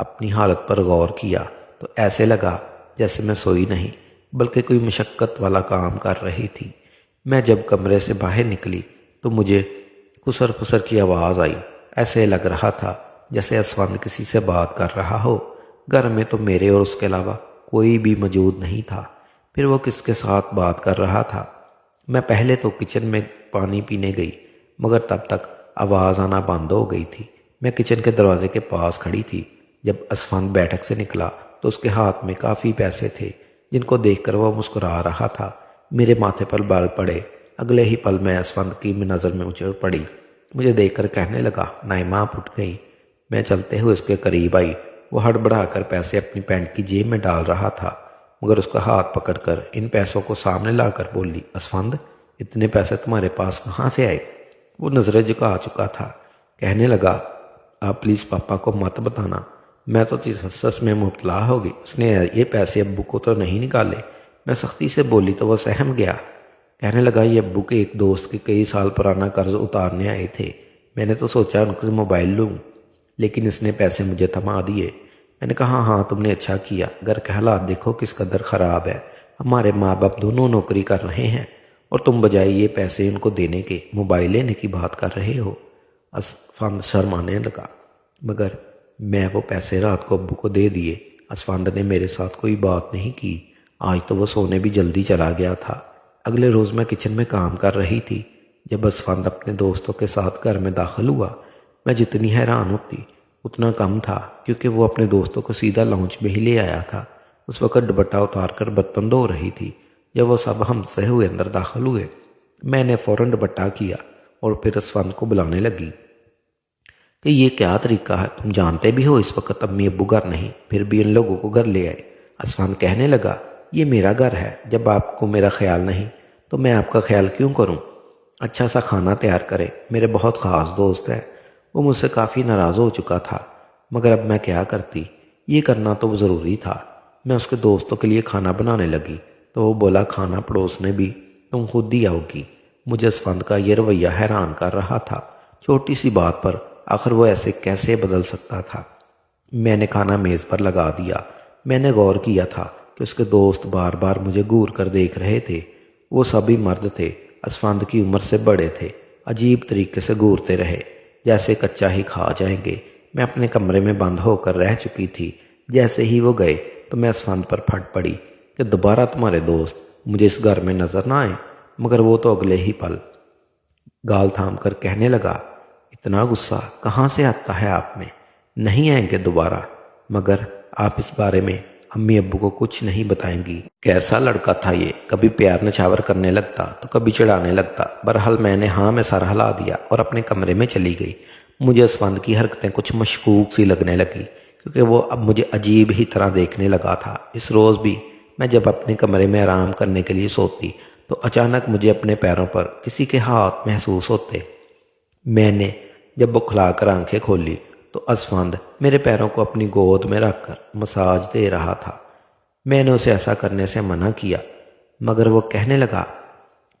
اپنی حالت پر غور کیا تو ایسے لگا جیسے میں سوئی نہیں بلکہ کوئی مشقت والا کام کر رہی تھی۔ میں جب کمرے سے باہر نکلی تو مجھے خسر خسر کی آواز آئی۔ ایسے لگ رہا تھا جیسے اسفند کسی سے بات کر رہا ہو۔ گھر میں تو میرے اور اس کے علاوہ کوئی بھی موجود نہیں تھا، پھر وہ کس کے ساتھ بات کر رہا تھا؟ میں پہلے تو کچن میں پانی پینے گئی مگر تب تک آواز آنا بند ہو گئی تھی۔ میں کچن کے دروازے کے پاس کھڑی تھی۔ جب اسفند بیٹھک سے نکلا تو اس کے ہاتھ میں کافی پیسے تھے جن کو دیکھ کر وہ مسکرا رہا تھا۔ میرے ماتھے پر بال پڑے۔ اگلے ہی پل میں اسفند کی نظر میں مجھے پڑی۔ مجھے دیکھ کر کہنے لگا، نائمہ آپ اٹھ گئی؟ میں چلتے ہوئے اس کے قریب آئی۔ وہ ہڑبڑا کر پیسے اپنی پینٹ کی جیب میں ڈال رہا تھا مگر اس کا ہاتھ پکڑ کر ان پیسوں کو سامنے لا کر بولی، اسفند اتنے پیسے تمہارے پاس کہاں سے آئے؟ وہ نظریں جھکا چکا تھا۔ کہنے لگا، آپ پلیز پاپا کو مت بتانا، میں تو تجسس میں مبتلا ہوگی، اس نے یہ پیسے ابو کو تو نہیں نکالے۔ میں سختی سے بولی تو وہ سہم گیا۔ کہنے لگا، یہ ابو کے ایک دوست کے کئی سال پرانا قرض اتارنے آئے تھے، میں نے تو سوچا ان کو موبائل لوں لیکن اس نے پیسے مجھے تھما دیے۔ میں نے کہا، ہاں تم نے اچھا کیا، گھر کے حالات دیکھو کس قدر خراب ہے، ہمارے ماں باپ دونوں نوکری کر رہے ہیں اور تم بجائے یہ پیسے ان کو دینے کے موبائل لینے کی بات کر رہے ہو۔ اسفند شرمانے لگا مگر میں وہ پیسے رات کو ابو کو دے دیے۔ اسفند نے میرے ساتھ کوئی بات نہیں کی۔ آج تو وہ سونے بھی جلدی چلا گیا تھا۔ اگلے روز میں کچن میں کام کر رہی تھی جب اسفند اپنے دوستوں کے ساتھ گھر میں داخل ہوا۔ میں جتنی حیران ہوتی اتنا کم تھا کیونکہ وہ اپنے دوستوں کو سیدھا لاؤنج میں ہی لے آیا تھا۔ اس وقت دوپٹہ اتار کر برتن دھو رہی تھی۔ جب وہ سب ہم سے ہوئے اندر داخل ہوئے میں نے فوراً دوپٹہ کیا اور پھر اسفند کو بلانے لگی کہ یہ کیا طریقہ ہے، تم جانتے بھی ہو اس وقت امی ابو گھر نہیں، پھر بھی ان لوگوں کو گھر لے آئے۔ اسفند کہنے لگا، یہ میرا گھر ہے، جب آپ کو میرا خیال نہیں تو میں آپ کا خیال کیوں کروں؟ اچھا سا کھانا تیار کرے، میرے بہت خاص دوست ہیں۔ وہ مجھ سے کافی ناراض ہو چکا تھا مگر اب میں کیا کرتی، یہ کرنا تو ضروری تھا۔ میں اس کے دوستوں کے لیے کھانا بنانے لگی تو وہ بولا، کھانا پڑوسنے بھی تم خود ہی آؤ گی۔ مجھے اسفند کا یہ رویہ حیران کر رہا تھا۔ چھوٹی سی بات پر آخر وہ ایسے کیسے بدل سکتا تھا؟ میں نے کھانا میز پر لگا دیا۔ میں نے غور کیا تھا کہ اس کے دوست بار بار مجھے گور کر دیکھ رہے تھے۔ وہ سبھی مرد تھے، اسفند کی عمر سے بڑے تھے، عجیب طریقے سے گورتے رہے جیسے کچا ہی کھا جائیں گے۔ میں اپنے کمرے میں بند ہو کر رہ چکی تھی۔ جیسے ہی وہ گئے تو میں اسفند پر پھٹ پڑی کہ دوبارہ تمہارے دوست مجھے اس گھر میں نظر نہ آئے، مگر وہ تو اگلے ہی پل گال تھام کر کہنے لگا، اتنا غصہ کہاں سے آتا ہے آپ میں؟ نہیں آئیں گے دوبارہ، مگر آپ اس بارے میں امی ابو کو کچھ نہیں بتائیں گی۔ کیسا لڑکا تھا یہ، کبھی پیار نچھاور کرنے لگتا تو کبھی چڑھانے لگتا۔ بہرحال میں نے ہاں میں سر ہلا دیا اور اپنے کمرے میں چلی گئی۔ مجھے اسفند کی حرکتیں کچھ مشکوک سی لگنے لگی کیونکہ وہ اب مجھے عجیب ہی طرح دیکھنے لگا تھا۔ اس روز بھی میں جب اپنے کمرے میں آرام کرنے کے لیے سوتی تو اچانک مجھے اپنے پیروں پر کسی کے ہاتھ محسوس ہوتے۔ میں نے جب بکھلا کر آنکھیں کھولی تو اسفند میرے پیروں کو اپنی گود میں رکھ کر مساج دے رہا تھا۔ میں نے اسے ایسا کرنے سے منع کیا مگر وہ کہنے لگا،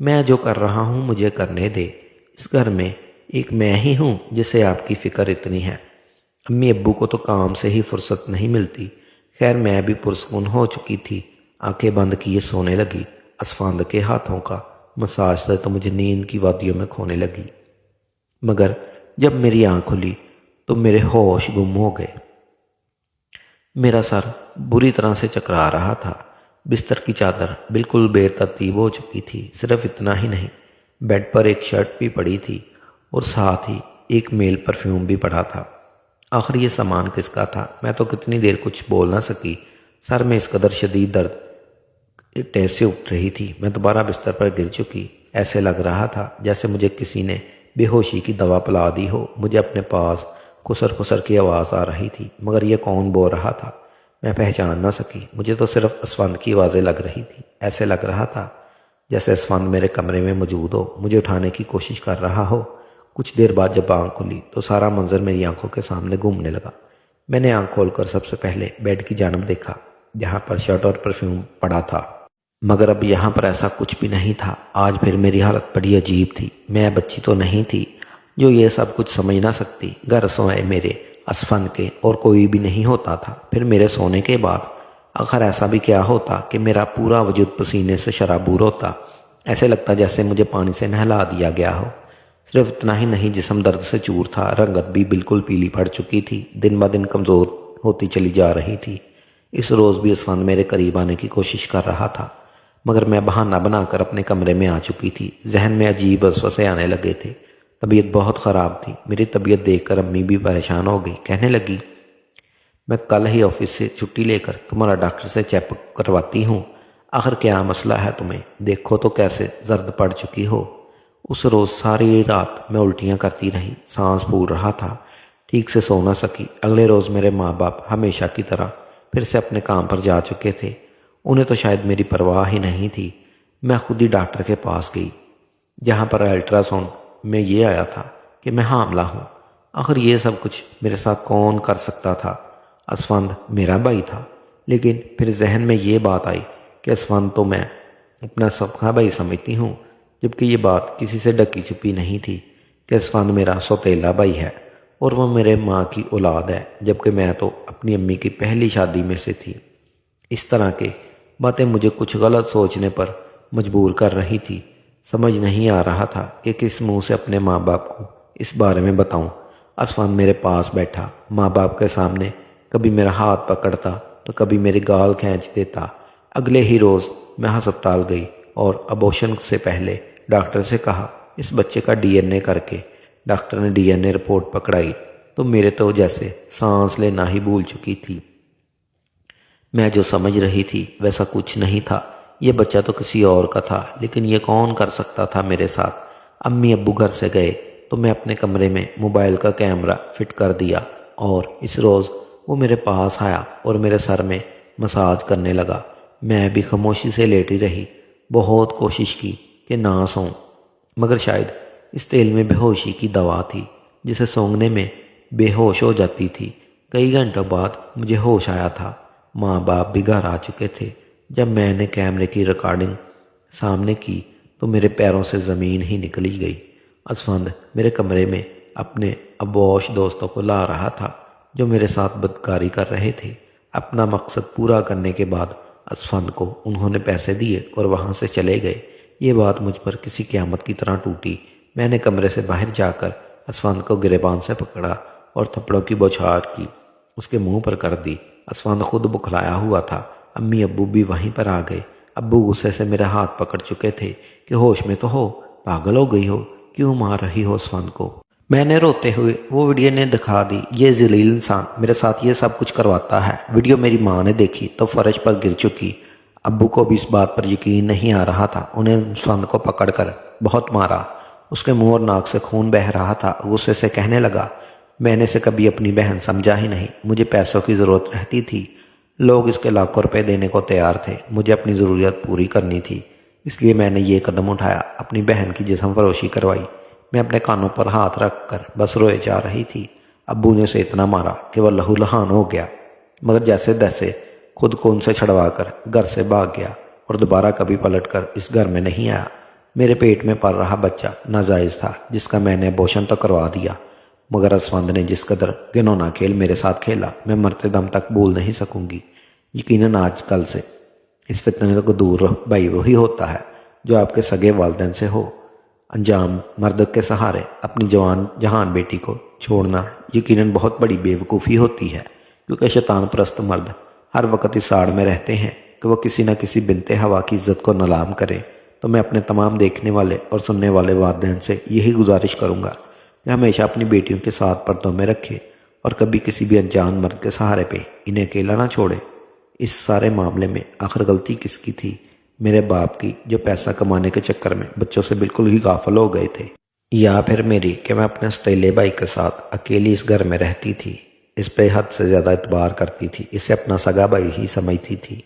میں جو کر رہا ہوں مجھے کرنے دے، اس گھر میں ایک میں ہی ہوں جسے آپ کی فکر اتنی ہے۔ امی ابو کو تو کام سے ہی فرصت نہیں ملتی۔ خیر میں بھی پرسکون ہو چکی تھی، آنکھیں بند کیے سونے لگی۔ اسفند کے ہاتھوں کا مساج سے تو مجھے نیند کی وادیوں میں کھونے لگی، مگر جب میری آنکھ کھلی تو میرے ہوش گم ہو گئے۔ میرا سر بری طرح سے چکرا رہا تھا۔ بستر کی چادر بالکل بے ترتیب ہو چکی تھی۔ صرف اتنا ہی نہیں، بیڈ پر ایک شرٹ بھی پڑی تھی اور ساتھ ہی ایک میل پرفیوم بھی پڑا تھا۔ آخر یہ سامان کس کا تھا؟ میں تو کتنی دیر کچھ بول نہ سکی۔ سر میں اس قدر شدید درد ٹیسے اٹھ رہی تھی، میں دوبارہ بستر پر گر چکی۔ ایسے لگ رہا تھا جیسے مجھے کسی نے بے ہوشی کی دوا پلا دی ہو۔ مجھے اپنے پاس خسر خسر کی آواز آ رہی تھی مگر یہ کون بول رہا تھا میں پہچان نہ سکی۔ مجھے تو صرف اسفند کی آوازیں لگ رہی تھی۔ ایسے لگ رہا تھا جیسے اسفند میرے کمرے میں موجود ہو، مجھے اٹھانے کی کوشش کر رہا ہو۔ کچھ دیر بعد جب آنکھ کھلی تو سارا منظر میری آنکھوں کے سامنے گھومنے لگا۔ میں نے آنکھ کھول کر سب سے پہلے بیڈ کی جانب دیکھا جہاں پر شرٹ اور پرفیوم پڑا تھا، مگر اب یہاں پر ایسا کچھ بھی نہیں تھا۔ آج پھر میری حالت بڑی عجیب تھی۔ میں بچی تو نہیں تھی جو یہ سب کچھ سمجھ نہ سکتی۔ گھر سوئے میرے اسفند کے اور کوئی بھی نہیں ہوتا تھا۔ پھر میرے سونے کے بعد آخر ایسا بھی کیا ہوتا کہ میرا پورا وجود پسینے سے شرابور ہوتا، ایسے لگتا جیسے مجھے پانی سے نہلا دیا گیا ہو۔ صرف اتنا ہی نہیں، جسم درد سے چور تھا، رنگت بھی بالکل پیلی پڑ چکی تھی، دن بہ دن کمزور ہوتی چلی جا رہی تھی۔ اس روز بھی اسفند میرے قریب آنے کی کوشش کر رہا تھا، مگر میں بہانہ بنا کر اپنے کمرے میں آ چکی تھی۔ ذہن میں عجیب وسوسے آنے لگے تھے۔ طبیعت بہت خراب تھی۔ میری طبیعت دیکھ کر امی بھی پریشان ہو گئی، کہنے لگی میں کل ہی آفس سے چھٹی لے کر تمہارا ڈاکٹر سے چیک اپ کرواتی ہوں، آخر کیا مسئلہ ہے تمہیں، دیکھو تو کیسے زرد پڑ چکی ہو۔ اس روز ساری رات میں الٹیاں کرتی رہی، سانس پھول رہا تھا، ٹھیک سے سو نہ سکی۔ اگلے روز میرے ماں باپ ہمیشہ کی طرح پھر سے اپنے کام پر جا چکے تھے۔ انہیں تو شاید میری پرواہ ہی نہیں تھی۔ میں خود ہی ڈاکٹر کے پاس گئی، جہاں پر الٹرا ساؤنڈ میں یہ آیا تھا کہ میں حاملہ ہوں۔ آخر یہ سب کچھ میرے ساتھ کون کر سکتا تھا؟ اسفند میرا بھائی تھا، لیکن پھر ذہن میں یہ بات آئی کہ اسفند تو میں اپنا سابقہ بھائی سمجھتی ہوں، جبکہ یہ بات کسی سے ڈکی چھپی نہیں تھی کہ اسفند میرا سوتیلا بھائی ہے اور وہ میرے ماں کی اولاد ہے، جبکہ میں تو اپنی امی کی پہلی شادی میں سے تھی۔ اس طرح کے باتیں مجھے کچھ غلط سوچنے پر مجبور کر رہی تھی۔ سمجھ نہیں آ رہا تھا کہ کس منہ سے اپنے ماں باپ کو اس بارے میں بتاؤں۔ اسفند میرے پاس بیٹھا، ماں باپ کے سامنے کبھی میرا ہاتھ پکڑتا تو کبھی میری گال کھینچ دیتا۔ اگلے ہی روز میں ہسپتال گئی اور ابورشن سے پہلے ڈاکٹر سے کہا اس بچے کا ڈی این اے کر کے۔ ڈاکٹر نے ڈی این اے رپورٹ پکڑائی تو میرے تو جیسے سانس لینا ہی بھول چکی تھی۔ میں جو سمجھ رہی تھی ویسا کچھ نہیں تھا، یہ بچہ تو کسی اور کا تھا، لیکن یہ کون کر سکتا تھا میرے ساتھ؟ امی ابو گھر سے گئے تو میں اپنے کمرے میں موبائل کا کیمرہ فٹ کر دیا اور اس روز وہ میرے پاس آیا اور میرے سر میں مساج کرنے لگا۔ میں بھی خاموشی سے لیٹی رہی، بہت کوشش کی کہ نہ سوؤں، مگر شاید اس تیل میں بے ہوشی کی دوا تھی جسے سونگنے میں بے ہوش ہو جاتی تھی۔ کئی گھنٹوں بعد مجھے ہوش آیا تھا۔ ماں باپ بھی گھر آ چکے تھے۔ جب میں نے کیمرے کی ریکارڈنگ سامنے کی تو میرے پیروں سے زمین ہی نکلی گئی۔ اسفند میرے کمرے میں اپنے ابوش دوستوں کو لا رہا تھا جو میرے ساتھ بدکاری کر رہے تھے۔ اپنا مقصد پورا کرنے کے بعد اسفند کو انہوں نے پیسے دیے اور وہاں سے چلے گئے۔ یہ بات مجھ پر کسی قیامت کی طرح ٹوٹی۔ میں نے کمرے سے باہر جا کر اسفند کو گریبان سے پکڑا اور تھپڑوں کی بوچھار کی اس کے منہ پر کر دی۔ اسفند خود بکھلایا ہوا تھا۔ امی ابو بھی وہیں پر آ گئے۔ ابو غصے سے میرے ہاتھ پکڑ چکے تھے کہ ہوش میں تو ہو، پاگل ہو گئی ہو، کیوں مار رہی ہو اسفند کو؟ میں نے روتے ہوئے وہ ویڈیو نے دکھا دی۔ یہ ذلیل انسان میرے ساتھ یہ سب کچھ کرواتا ہے۔ ویڈیو میری ماں نے دیکھی تو فرش پر گر چکی۔ ابو کو بھی اس بات پر یقین نہیں آ رہا تھا۔ انہیں اسفند کو پکڑ کر بہت مارا۔ اس کے منہ اور ناک سے خون بہہ رہا تھا۔ غصے سے کہنے لگا میں نے اسے کبھی اپنی بہن سمجھا ہی نہیں، مجھے پیسوں کی ضرورت رہتی تھی، لوگ اس کے لاکھوں روپے دینے کو تیار تھے، مجھے اپنی ضروریات پوری کرنی تھی، اس لیے میں نے یہ قدم اٹھایا، اپنی بہن کی جسم فروشی کروائی۔ میں اپنے کانوں پر ہاتھ رکھ کر بس روئے جا رہی تھی۔ ابو نے اسے اتنا مارا کہ وہ لہو لہان ہو گیا، مگر جیسے تیسے خود کو ان سے چھڑوا کر گھر سے بھاگ گیا اور دوبارہ کبھی پلٹ کر اس گھر میں نہیں آیا۔ میرے پیٹ میں پل رہا بچہ ناجائز تھا جس کا میں نے ابورشن تو کروا دیا، مگر اسفند نے جس قدر گھنونا کھیل میرے ساتھ کھیلا میں مرتے دم تک بھول نہیں سکوں گی۔ یقیناً آج کل سے اس فتنے کو دور بھائی وہی ہوتا ہے جو آپ کے سگے والدین سے ہو۔ انجام مرد کے سہارے اپنی جوان جہان بیٹی کو چھوڑنا یقیناً بہت بڑی بے وقوفی ہوتی ہے، کیونکہ شیطان پرست مرد ہر وقت اس آڑ میں رہتے ہیں کہ وہ کسی نہ کسی بنت ہوا کی عزت کو نیلام کرے۔ تو میں اپنے تمام دیکھنے والے اور سننے والے والدین سے یہی گزارش کروں گا کہ ہمیشہ اپنی بیٹیوں کے ساتھ پردوں میں رکھے اور کبھی کسی بھی انجان مرد کے سہارے پہ انہیں اکیلا نہ چھوڑے۔ اس سارے معاملے میں آخر غلطی کس کی تھی؟ میرے باپ کی، جو پیسہ کمانے کے چکر میں بچوں سے بالکل ہی غافل ہو گئے تھے، یا پھر میری کہ میں اپنے سوتیلے بھائی کے ساتھ اکیلی اس گھر میں رہتی تھی، اس پہ حد سے زیادہ اعتبار کرتی تھی، اسے اپنا سگا بھائی ہی سمجھتی تھی۔